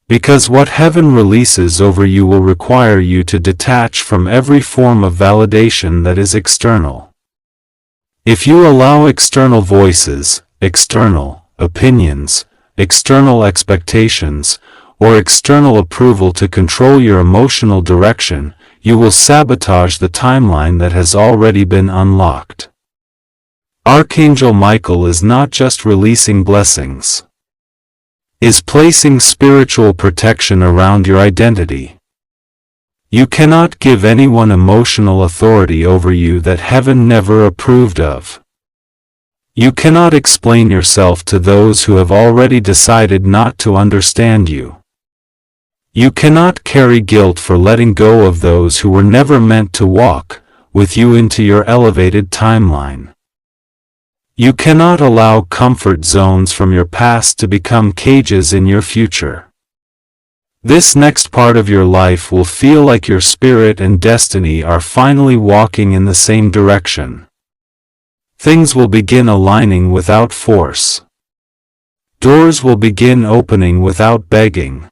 Because what heaven releases over you will require you to detach from every form of validation that is external. If you allow external voices, external opinions, external expectations, or external approval to control your emotional direction, you will sabotage the timeline that has already been unlocked. Archangel Michael is not just releasing blessings. is placing spiritual protection around your identity. You cannot give anyone emotional authority over you that heaven never approved of. You cannot explain yourself to those who have already decided not to understand you. You cannot carry guilt for letting go of those who were never meant to walk with you into your elevated timeline. You cannot allow comfort zones from your past to become cages in your future. This next part of your life will feel like your spirit and destiny are finally walking in the same direction. Things will begin aligning without force. Doors will begin opening without begging.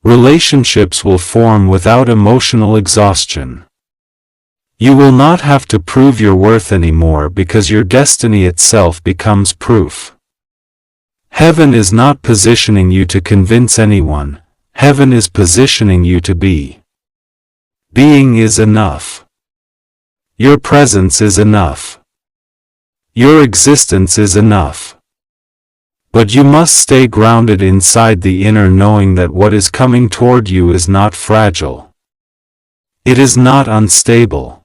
Relationships will form without emotional exhaustion. You will not have to prove your worth anymore because your destiny itself becomes proof. Heaven is not positioning you to convince anyone. Heaven is positioning you to be. Being is enough. Your presence is enough. Your existence is enough. But you must stay grounded inside the inner knowing that what is coming toward you is not fragile. It is not unstable.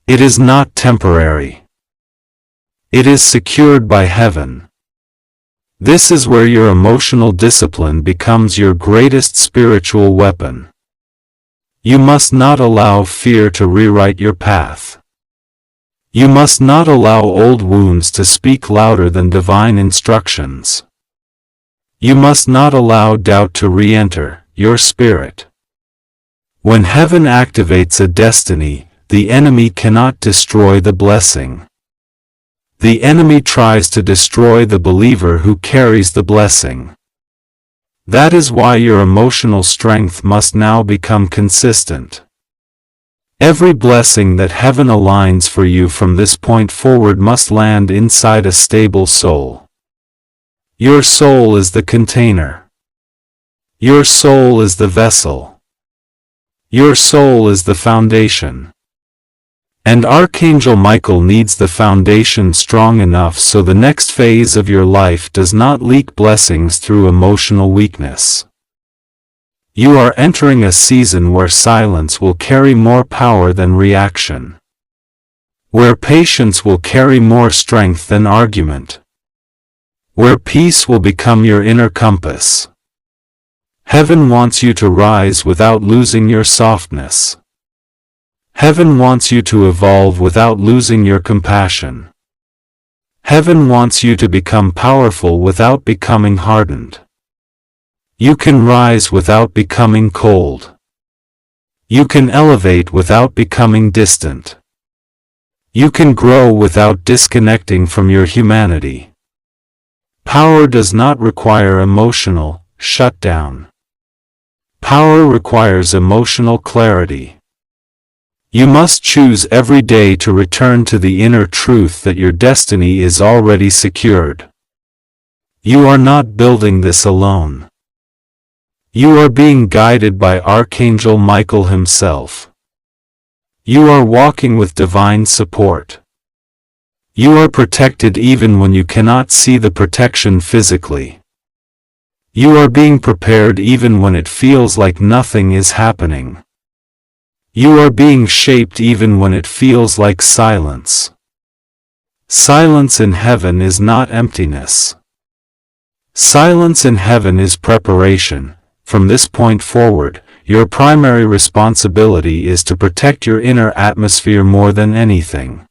It is not temporary. It is secured by heaven. This is where your emotional discipline becomes your greatest spiritual weapon. You must not allow fear to rewrite your path. You must not allow old wounds to speak louder than divine instructions. You must not allow doubt to re-enter your spirit. When heaven activates a destiny, the enemy cannot destroy the blessing. The enemy tries to destroy the believer who carries the blessing. That is why your emotional strength must now become consistent. Every blessing that heaven aligns for you from this point forward must land inside a stable soul. Your soul is the container. Your soul is the vessel. Your soul is the foundation. And Archangel Michael needs the foundation strong enough so the next phase of your life does not leak blessings through emotional weakness. You are entering a season where silence will carry more power than reaction. Where patience will carry more strength than argument. Where peace will become your inner compass. Heaven wants you to rise without losing your softness. Heaven wants you to evolve without losing your compassion. Heaven wants you to become powerful without becoming hardened. You can rise without becoming cold. You can elevate without becoming distant. You can grow without disconnecting from your humanity. Power does not require emotional shutdown. Power requires emotional clarity. You must choose every day to return to the inner truth that your destiny is already secured. You are not building this alone. You are being guided by Archangel Michael himself. You are walking with divine support. You are protected even when you cannot see the protection physically. You are being prepared even when it feels like nothing is happening. You are being shaped even when it feels like silence. Silence in heaven is not emptiness. Silence in heaven is preparation. From this point forward, your primary responsibility is to protect your inner atmosphere more than anything.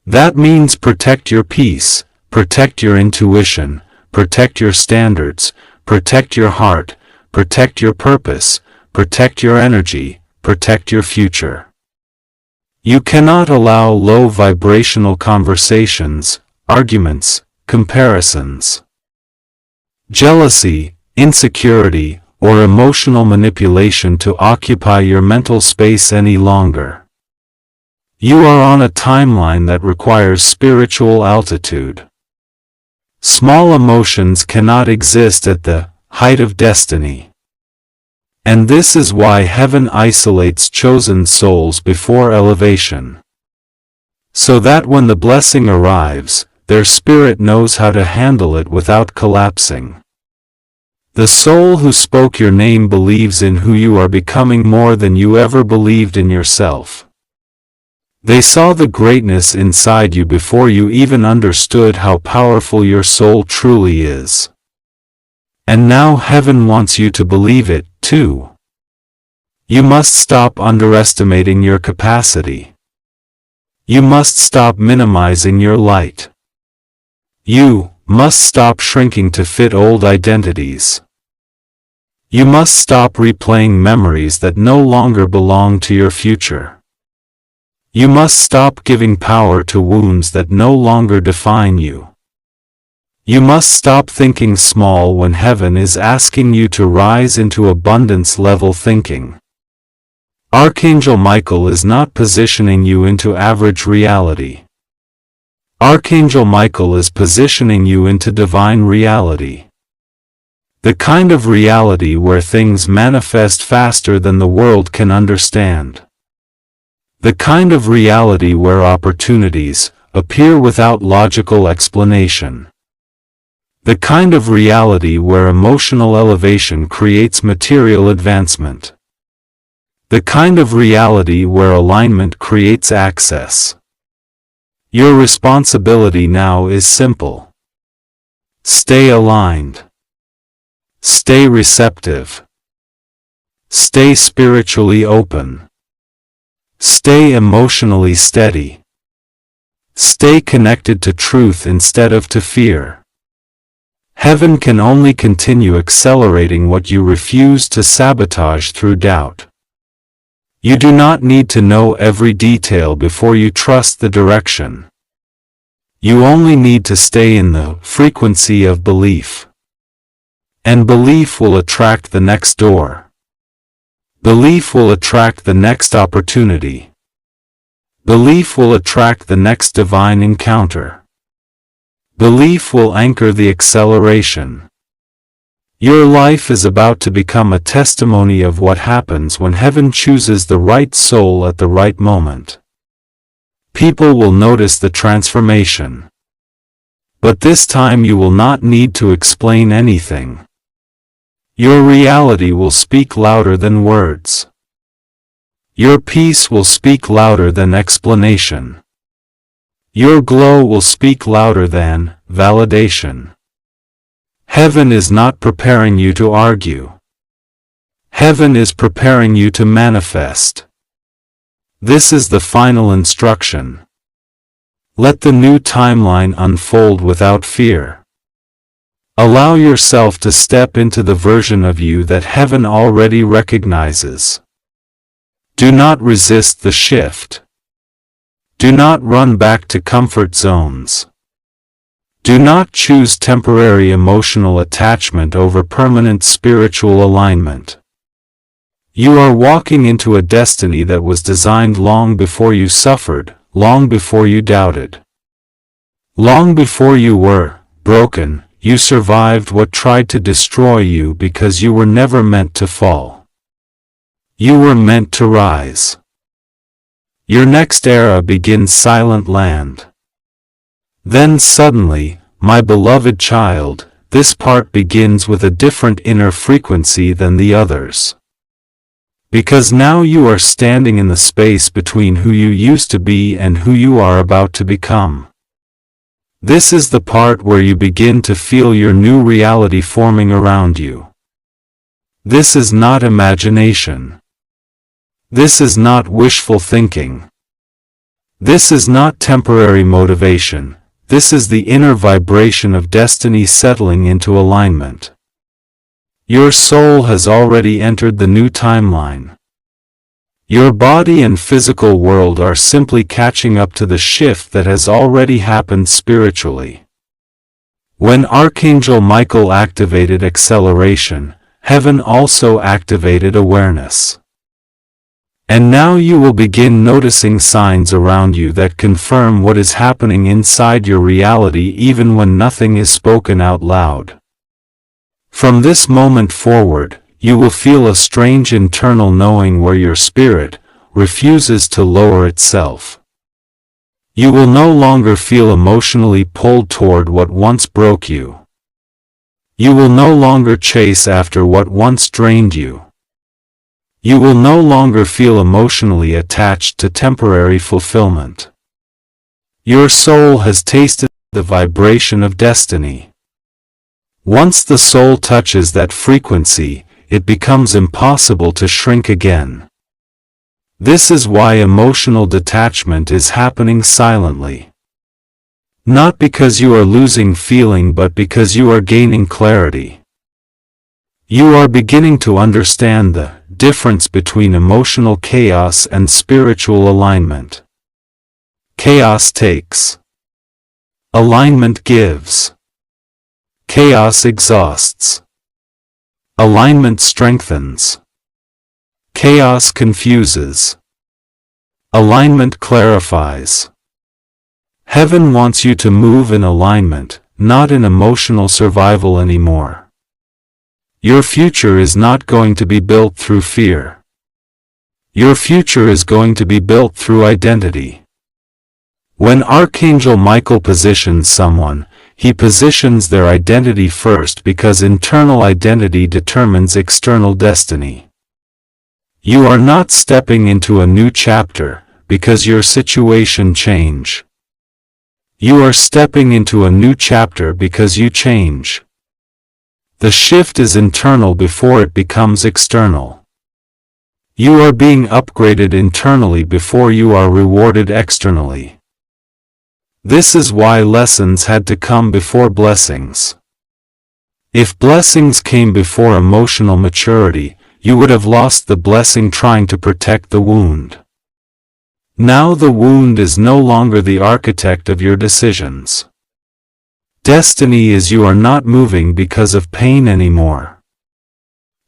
That means protect your peace, protect your intuition, protect your standards, protect your heart, protect your purpose, protect your energy, protect your future. You cannot allow low vibrational conversations, arguments, comparisons, jealousy, insecurity, or emotional manipulation to occupy your mental space any longer. You are on a timeline that requires spiritual altitude. Small emotions cannot exist at the height of destiny. And this is why heaven isolates chosen souls before elevation. So that when the blessing arrives, their spirit knows how to handle it without collapsing. The soul who spoke your name believes in who you are becoming more than you ever believed in yourself. They saw the greatness inside you before you even understood how powerful your soul truly is. And now heaven wants you to believe it, too. You must stop underestimating your capacity. You must stop minimizing your light. You must stop shrinking to fit old identities. You must stop replaying memories that no longer belong to your future. You must stop giving power to wounds that no longer define you. You must stop thinking small when heaven is asking you to rise into abundance-level thinking. Archangel Michael is not positioning you into average reality. Archangel Michael is positioning you into divine reality. The kind of reality where things manifest faster than the world can understand. The kind of reality where opportunities appear without logical explanation. The kind of reality where emotional elevation creates material advancement. The kind of reality where alignment creates access. Your responsibility now is simple. Stay aligned. Stay receptive. Stay spiritually open. Stay emotionally steady. Stay connected to truth instead of to fear. Heaven can only continue accelerating what you refuse to sabotage through doubt. You do not need to know every detail before you trust the direction. You only need to stay in the frequency of belief. And belief will attract the next door. Belief will attract the next opportunity. Belief will attract the next divine encounter. Belief will anchor the acceleration. Your life is about to become a testimony of what happens when heaven chooses the right soul at the right moment. People will notice the transformation. But this time you will not need to explain anything. Your reality will speak louder than words. Your peace will speak louder than explanation. Your glow will speak louder than validation. Heaven is not preparing you to argue. Heaven is preparing you to manifest. This is the final instruction. Let the new timeline unfold without fear. Allow yourself to step into the version of you that heaven already recognizes. Do not resist the shift. Do not run back to comfort zones. Do not choose temporary emotional attachment over permanent spiritual alignment. You are walking into a destiny that was designed long before you suffered, long before you doubted. Long before you were broken, you survived what tried to destroy you because you were never meant to fall. You were meant to rise. Your next era begins silent land. Then suddenly, my beloved child, this part begins with a different inner frequency than the others. Because now you are standing in the space between who you used to be and who you are about to become. This is the part where you begin to feel your new reality forming around you. This is not imagination. This is not wishful thinking. This is not temporary motivation. This is the inner vibration of destiny settling into alignment. Your soul has already entered the new timeline. Your body and physical world are simply catching up to the shift that has already happened spiritually. When Archangel Michael activated acceleration, heaven also activated awareness. And now you will begin noticing signs around you that confirm what is happening inside your reality even when nothing is spoken out loud. From this moment forward, you will feel a strange internal knowing where your spirit refuses to lower itself. You will no longer feel emotionally pulled toward what once broke you. You will no longer chase after what once drained you. You will no longer feel emotionally attached to temporary fulfillment. Your soul has tasted the vibration of destiny. Once the soul touches that frequency, it becomes impossible to shrink again. This is why emotional detachment is happening silently. Not because you are losing feeling, but because you are gaining clarity. You are beginning to understand the difference between emotional chaos and spiritual alignment. Chaos takes. Alignment gives. Chaos exhausts. Alignment strengthens. Chaos confuses. Alignment clarifies. Heaven wants you to move in alignment, not in emotional survival anymore. Your future is not going to be built through fear. Your future is going to be built through identity. When Archangel Michael positions someone, he positions their identity first, because internal identity determines external destiny. You are not stepping into a new chapter because your situation change. You are stepping into a new chapter because you change. The shift is internal before it becomes external. You are being upgraded internally before you are rewarded externally. This is why lessons had to come before blessings. If blessings came before emotional maturity, you would have lost the blessing trying to protect the wound. Now the wound is no longer the architect of your decisions. Destiny is you are not moving because of pain anymore.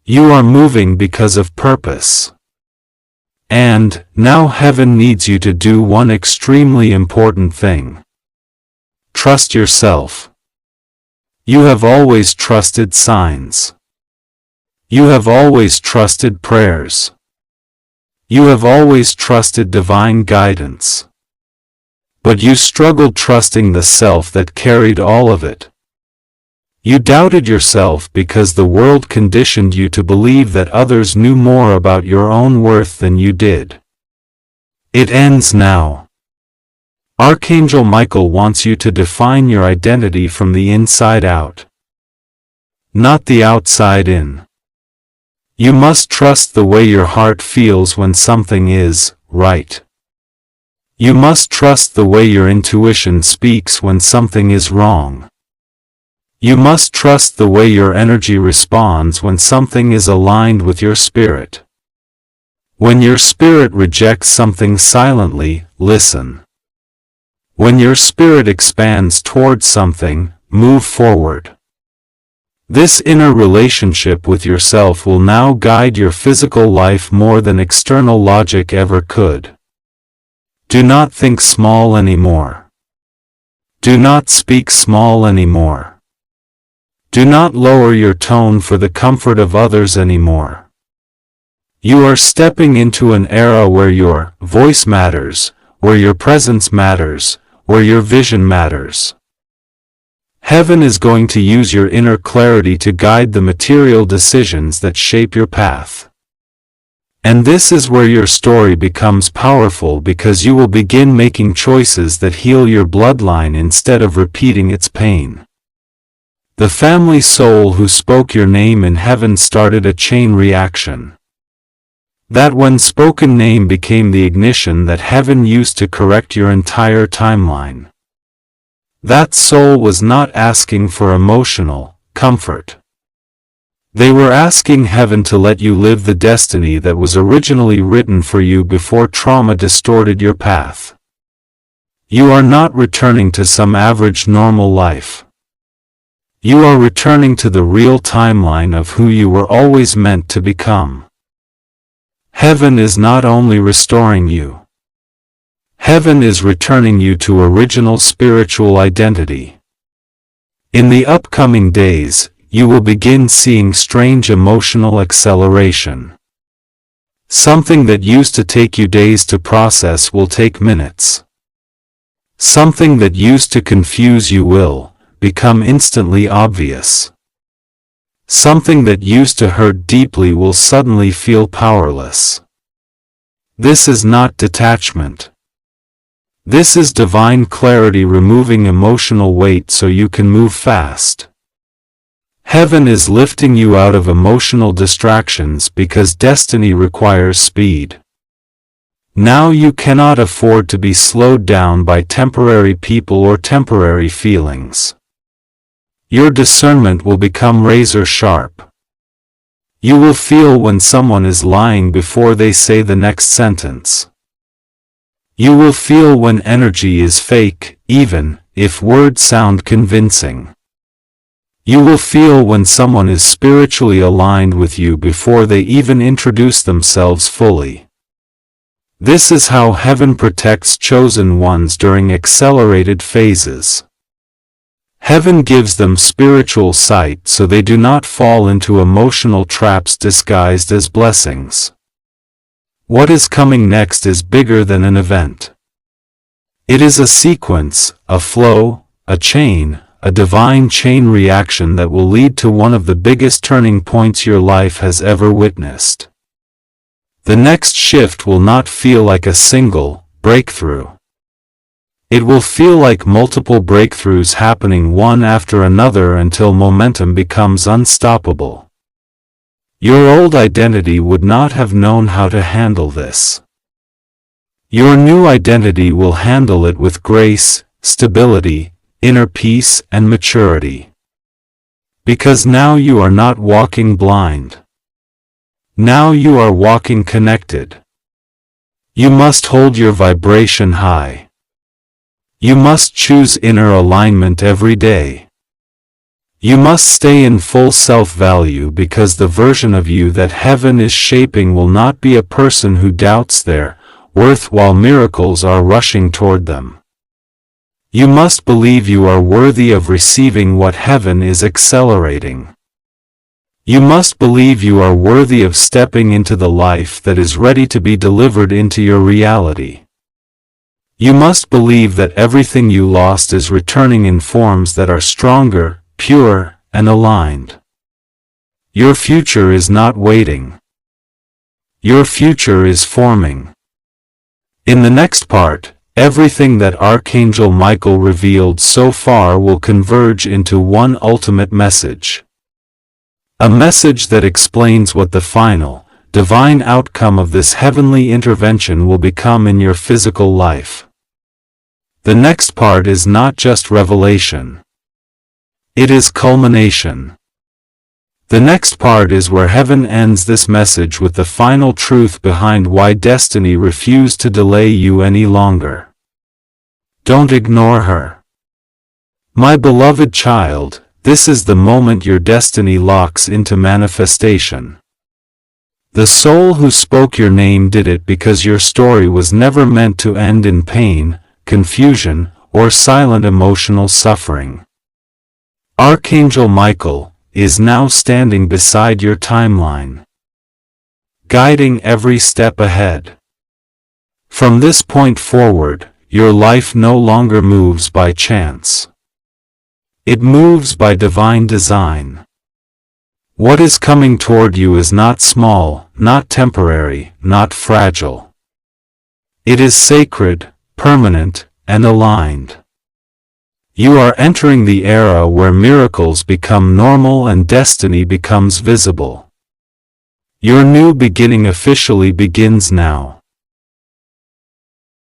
You are moving because of purpose. And, now heaven needs you to do one extremely important thing. Trust yourself. You have always trusted signs. You have always trusted prayers. You have always trusted divine guidance. But you struggled trusting the self that carried all of it. You doubted yourself because the world conditioned you to believe that others knew more about your own worth than you did. It ends now. Archangel Michael wants you to define your identity from the inside out, not the outside in. You must trust the way your heart feels when something is right. You must trust the way your intuition speaks when something is wrong. You must trust the way your energy responds when something is aligned with your spirit. When your spirit rejects something silently, listen. When your spirit expands towards something, move forward. This inner relationship with yourself will now guide your physical life more than external logic ever could. Do not think small anymore. Do not speak small anymore. Do not lower your tone for the comfort of others anymore. You are stepping into an era where your voice matters, where your presence matters, where your vision matters. Heaven is going to use your inner clarity to guide the material decisions that shape your path. And this is where your story becomes powerful, because you will begin making choices that heal your bloodline instead of repeating its pain. The family soul who spoke your name in heaven started a chain reaction. That one spoken name became the ignition that heaven used to correct your entire timeline. That soul was not asking for emotional comfort. They were asking heaven to let you live the destiny that was originally written for you before trauma distorted your path. You are not returning to some average normal life. You are returning to the real timeline of who you were always meant to become. Heaven is not only restoring you. Heaven is returning you to original spiritual identity. In the upcoming days, you will begin seeing strange emotional acceleration. Something that used to take you days to process will take minutes. Something that used to confuse you will become instantly obvious. Something that used to hurt deeply will suddenly feel powerless. This is not detachment. This is divine clarity removing emotional weight so you can move fast. Heaven is lifting you out of emotional distractions because destiny requires speed. Now you cannot afford to be slowed down by temporary people or temporary feelings. Your discernment will become razor sharp. You will feel when someone is lying before they say the next sentence. You will feel when energy is fake, even if words sound convincing. You will feel when someone is spiritually aligned with you before they even introduce themselves fully. This is how heaven protects chosen ones during accelerated phases. Heaven gives them spiritual sight so they do not fall into emotional traps disguised as blessings. What is coming next is bigger than an event. It is a sequence, a flow, a chain, a divine chain reaction that will lead to one of the biggest turning points your life has ever witnessed. The next shift will not feel like a single breakthrough. It will feel like multiple breakthroughs happening one after another until momentum becomes unstoppable. Your old identity would not have known how to handle this. Your new identity will handle it with grace, stability, inner peace and maturity. Because now you are not walking blind. Now you are walking connected. You must hold your vibration high. You must choose inner alignment every day. You must stay in full self-value because the version of you that heaven is shaping will not be a person who doubts their worth while miracles are rushing toward them. You must believe you are worthy of receiving what heaven is accelerating. You must believe you are worthy of stepping into the life that is ready to be delivered into your reality. You must believe that everything you lost is returning in forms that are stronger, pure, and aligned. Your future is not waiting. Your future is forming. In the next part, everything that Archangel Michael revealed so far will converge into one ultimate message. A message that explains what the final, divine outcome of this heavenly intervention will become in your physical life. The next part is not just revelation. It is culmination. The next part is where heaven ends this message with the final truth behind why destiny refused to delay you any longer. Don't ignore her. My beloved child, this is the moment your destiny locks into manifestation. The soul who spoke your name did it because your story was never meant to end in pain, confusion, or silent emotional suffering. Archangel Michael is now standing beside your timeline, guiding every step ahead. From this point forward, your life no longer moves by chance. It moves by divine design. What is coming toward you is not small, not temporary, not fragile. It is sacred, permanent, and aligned. You are entering the era where miracles become normal and destiny becomes visible. Your new beginning officially begins now.